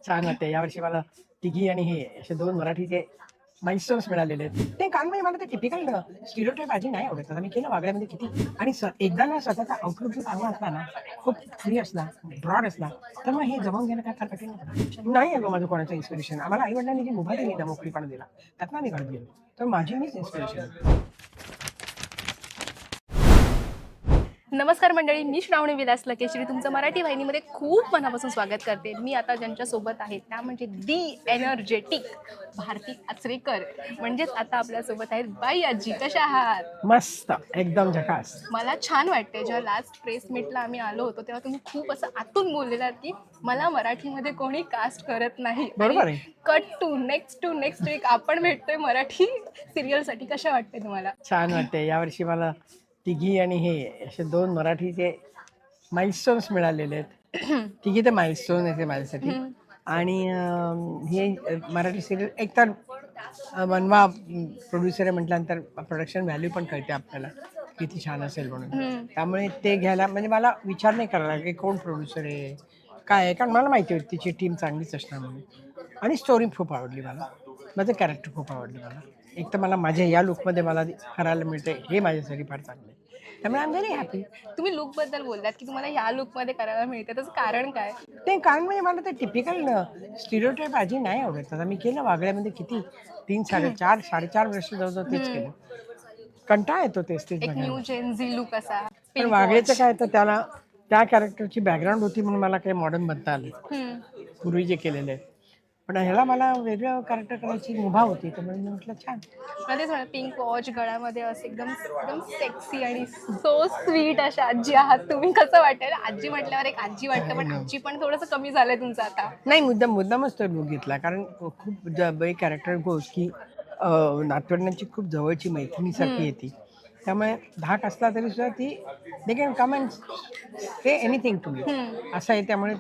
छान वाटते. यावर्षी मला तिघी आणि हे असे 2 मराठीचे माइलस्टोन्स मिळालेले आहेत. ते कारण म्हणजे मला ते टिपिकल स्टिरियोटाइप आधी नाही आवडत. आता मी केलं वागण्यामध्ये किती आणि एकदा ना स्वतःचा आउटलुक जर चांगला असला ना, खूप फ्री असला, ब्रॉड असला, तर मग हे जमवून घेणं काय फार कठीण नाही. नाही आहे गं माझं कोणाचं इन्स्पिरेशन. आम्हाला आई-वडिलांनी जी मुभा दिली ना, मोकळीपणा दिला, त्यातनं आम्ही घडत गेलो. तर माझी मीच इन्स्पिरेशन आहे. नमस्कार मंडळी, मी श्रावणी विलास लकेश्री तुमचं मराठी वाहिनीमध्ये खूप मनापासून स्वागत करते. मी आता ज्यांच्या सोबत आहे त्या म्हणजे दी एनर्जेटिक भारती आचरेकर. म्हणजेच आता आपल्यासोबत आहेत बाई आजी. कशा आहात? मस्त, एकदम झकास. मला छान वाटते. जेव्हा लास्ट प्रेस मीटला आम्ही आलो होतो तेव्हा तुम्ही खूप असं आतून बोललेलात की मला मराठीमध्ये कोणी कास्ट करत नाही. बरोबर आहे. कट टू नेक्स्ट वीक आपण भेटतोय मराठी सिरियलसाठी. कशा वाटते तुम्हाला? छान वाटते. यावर्षी मला तिघी आणि हे असे 2 मराठीचे माइलस्टोन्स मिळालेले आहेत. तिघी ते माइलस्टोन आहे ते माझ्यासाठी. आणि हे मराठी सिरियल एकतर मनवा प्रोड्युसर आहे म्हटल्यानंतर प्रोडक्शन व्हॅल्यू पण कळते आपल्याला किती छान असेल म्हणून. त्यामुळे ते घ्यायला म्हणजे मला विचार नाही करायला की कोण प्रोड्युसर आहे काय आहे, कारण मला माहिती होती तिची टीम चांगलीच असणार म्हणून. आणि स्टोरी खूप आवडली मला, माझं कॅरेक्टर खूप आवडलं मला. एक तर मला माझ्या या लुकमध्ये मला करायला मिळते हे माझ्यासाठी फार चांगलं आहे. त्यामुळे आय एम व्हेरी हॅपी. तुम्ही लुक बद्दल बोललात की तुम्हाला ह्या लुक मध्ये करायला मिळते, त्याचं कारण काय? ते कारण म्हणजे मला ते टिपिकल स्टिरियोटाइप आधी नाही आवडत. आता मी केलं वागण्यामध्ये किती 3-4.5 वर्ष जवळजवळ तेच केलं. कंटाळा येतो तेच एक बघायला. न्यू जेनझी लुक असा. पण वागण्याचं काय तर त्याला त्या कॅरेक्टरची बॅकग्राऊंड होती म्हणून मला काही मॉडर्न बनता आलं पूर्वी जे केलेलं आहे. पण ह्याला मला वेगळं कॅरेक्टर करायची मुभा होती, तर म्हणून मी म्हटलं छान. मला तेच म्हणा, पिंक वॉच गळ्यामध्ये असं एकदम एकदम सेक्सी आणि सो स्वीट अशा आजी आहात तुम्ही. कसं वाटेल आजी म्हटल्यावर एक आजी वाटतं, पण आजी पण थोडंसं कमी झालंय तुमचं आता. नाही, मुद्दामच तो लूक घेतला कारण खूप कॅरेक्टर गोष्ट की नातवंडांची खूप जवळची मैत्रिणीसारखी येते. त्यामुळे धाक असला तरी सुद्धा ती they can come and say anything to me असं आहे. त्यामुळे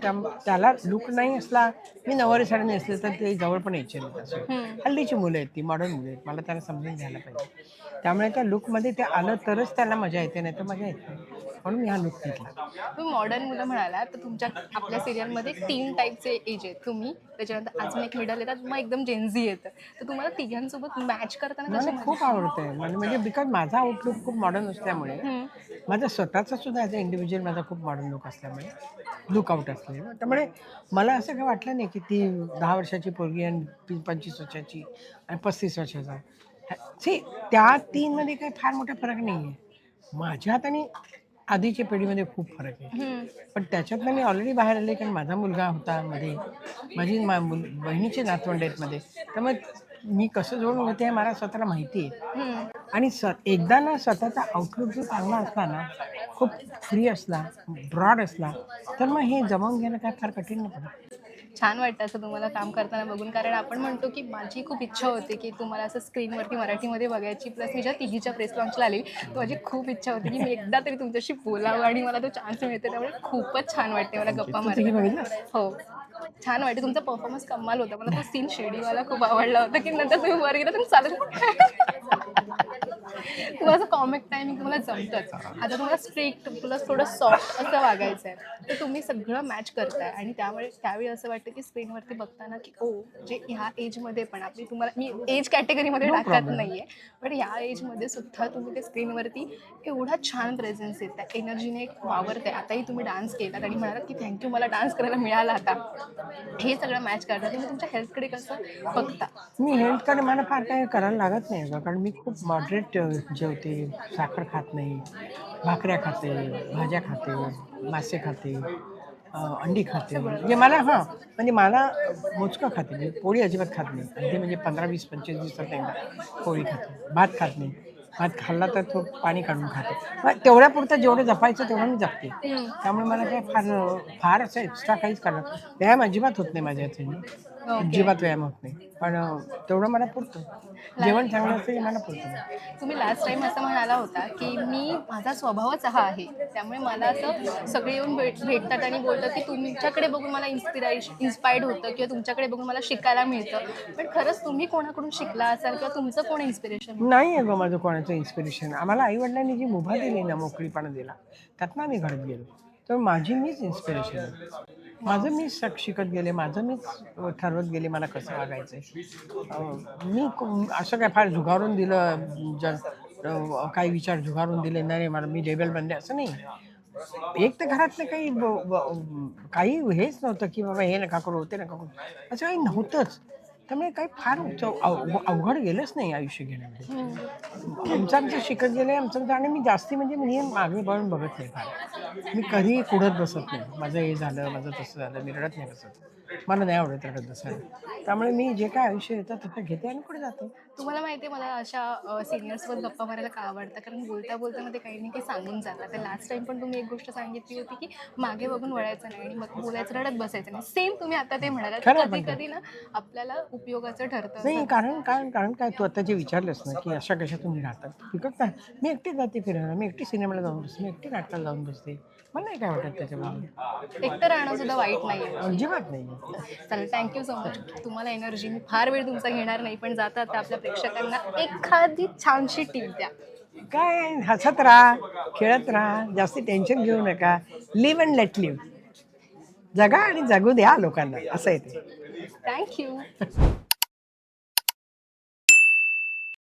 त्याला लुक नाही असला, मी नऊवारी साडी नेसले तर ते जवळ पण यायचे नाही. असं हल्लीची मुलं आहेत, ती मॉडर्न मुलं आहेत, मला त्यांना समजून घ्यायला पाहिजे. त्यामुळे त्या लुकमध्ये ते आलं तरच त्याला मजा येते, नाही तर मजा येत नाही. म्हणून मी हा लुक घेतला. तुम्ही मॉडर्न मुलं म्हणाला तर तुमच्या आपल्या सिरियलमध्ये 3 टाईपचे एज आहेत. तुम्ही त्याच्यानंतर अजून एक मिडल येतात, मग एकदम जेनझी येतं. तर तुम्हाला तिघांसोबत मॅच करताना मला कसं? खूप आवडतंय म्हणजे बिकॉज माझा आउटलुक खूप मॉडर्न असल्यामुळे, माझा स्वतःचा सुद्धा ॲज अ इंडिव्हिज्युअल माझा खूप मॉडर्न लुक असल्यामुळे, लुकआउट असल्यामुळे, त्यामुळे मला असं काही वाटलं नाही की ती 10 वर्षाची पोरगी आणि 25 वर्षाची आणि 35 वर्षाचा. सी त्या 3मध्ये काही फार मोठा फरक नाही आहे. माझ्यात आणि आधीच्या पिढीमध्ये खूप फरक आहे. पण त्याच्यातनं मी ऑलरेडी बाहेर आले, कारण माझा मुलगा होता मध्ये, माझी बहिणीचे नातवंड आहेत मध्ये. त्यामुळे मी कसं जोडून घेते हे मला स्वतःला माहिती आहे. आणि एकदा ना स्वतःचा आउटलुक जर चांगला असला ना, खूप फ्री असला, ब्रॉड असला, तर मग हे जमवून घेणं काय फार कठीण नाही पडत. छान वाटतं असं तुम्हाला काम करताना बघून. कारण आपण म्हणतो की माझी खूप इच्छा होती की तुम्हाला असं स्क्रीनवरती मराठीमध्ये बघायची. प्लस मी ज्या तिघीच्या प्रेस लॉन्चला आली तर माझी खूप इच्छा होती की मी एकदा तरी तुमच्याशी बोलावं आणि मला तो चान्स मिळते. त्यामुळे खूपच छान वाटते मला गप्पा तू तिघी मारायला. बघितलंस? हो, छान वाटते. तुमचा परफॉर्मन्स कमाल होता. मला तो सीन शिर्डीवाला खूप आवडला होता की नंतर तुम्ही वर गेला तर चालत तुम्हाला असं कॉमिक टायमिंग तुम्हाला जमतंच. आता तुम्हाला स्ट्रिक्ट प्लस थोडं सॉफ्ट असं वागायचं आहे, तर तुम्ही सगळं मॅच करताय. आणि त्यावेळी असं वाटतं की स्क्रीनवरती बघताना की ओ जे ह्या एजमध्ये पण आपली, तुम्हाला मी एज कॅटेगरीमध्ये नो टाकत प्रॉब्लेम. नाहीये, पण ह्या एजमध्ये सुद्धा तुम्ही ते स्क्रीनवरती एवढा छान प्रेझेन्स येत आहे, एनर्जीने वावरते. आताही तुम्ही डान्स केलात आणि म्हणालात की थँक्यू मला डान्स करायला मिळाला. आता हे सगळं मॅच करता. तुम्ही तुमच्या हेल्थकडे कसं बघता? मी हेल्थकडे मला फार काही करायला लागत नाही गं, कारण मी खूप मॉडरेट जेवते, साखर खात नाही, भाकऱ्या खाते, भाज्या खाते, मासे खाते, अंडी खाते. म्हणजे मला म्हणजे मला मोजकं खाते, म्हणजे पोळी अजिबात खात नाही. अगदी म्हणजे 15-20-25 दिवसात एकदा पोळी खाते. भात खात नाही. भात खाल्ला तर तो पाणी काढून खाते. मग तेवढ्यापुरतं जेवढं जपायचं तेवढं मी जपते. त्यामुळे मला काही फार असं एक्स्ट्रा काहीच करणार, व्यायाम अजिबात होत नाही माझ्या हातून. अजिबात व्यायाम होत नाही. पण तेवढं मला पुरतं. जेवण चांगलं असतं मला पुरतं. तुम्ही लास्ट टाइम असं म्हणाला होता की माझा स्वभावच हा आहे, त्यामुळे मला असं सगळे येऊन भेटतात आणि बोलतात की तुमच्याकडे बघून मला इन्स्पायर्ड होतं किंवा तुमच्याकडे बघून मला शिकायला मिळतं. पण खरंच तुम्ही कोणाकडून शिकला असाल किंवा तुमचं कोण इन्स्पिरेशन? नाही आहे गं माझं कोणाचं इन्स्पिरेशन. आम्हाला आई-वडिलांनी जी मुभा दिली ना, मोकळीपणा दिला, त्यातनं आम्ही घडत गेलो. तर माझी मीच इन्स्पिरेशन आहे. माझं मी शिकत गेले, माझं मीच ठरवत गेले मला कसं वागायचंय. मी असं काय फार झुगारून दिलं, काही विचार झुगारून दिले नाही मला मी लेबल बनले असं नाही. एक तर घरातलं काही हेच नव्हतं की बाबा हे नका करू ते नका करू असं काही नव्हतंच. त्यामुळे काही फार अवघड गेलंच नाही आयुष्य घेण्यामध्ये. आमचं शिकत गेले आमचं आणि मी जास्ती म्हणजे मी मागे बघून बघत नाही फार. मी कधी कुढत बसत नाही. माझं हे झालं माझं तसं झालं मी रडत नाही बसत. मला नाही आवडत रडत बसायला. त्यामुळे मी जे काय आयुष्य येतं तसं घेते आणि पुढे जाते. तुम्हाला माहिती आहे मला अशा सिनियर्सवर गप्पा मारायला का आवडतं, कारण बोलता बोलता मध्ये काही ना काही सांगून जातात. तर लास्ट टाइम पण तुम्ही एक गोष्ट सांगितली होती की मागे बघून वळायचं नाही आणि मग बोलायचं, रडत बसायचं नाही. सेम तुम्ही आता ते म्हणालात. कधी कधी ना आपल्याला उपयोगाचं ठरतं. नाही कारण काय तू आता जे विचारलंस ना की अशा कशा तुम्ही राहतात फिकत नाही. मी एकटी जाते फिरायला, मी एकटी सिनेमाला जाऊन बसते, मी एकटी नाटकाला जाऊन बसते. मला नाही काय वाटत त्याच्यामुळे. एकटं राहणं सुद्धा वाईट नाही आहे. अजिबात नाही. चालेल, थँक्यू सो मच. तुम्हाला एनर्जी मी फार वेळ तुमचा घेणार नाही, पण जाता आता आपल्या प्रेक्षकांना एखादी छानशी टीप द्या. काय हसत राहा, खेळत राहा, जास्ती टेन्शन घेऊ नका. Live and let live. जगा आणि जगू द्या लोकांना असं आहे ते. थँक्यू.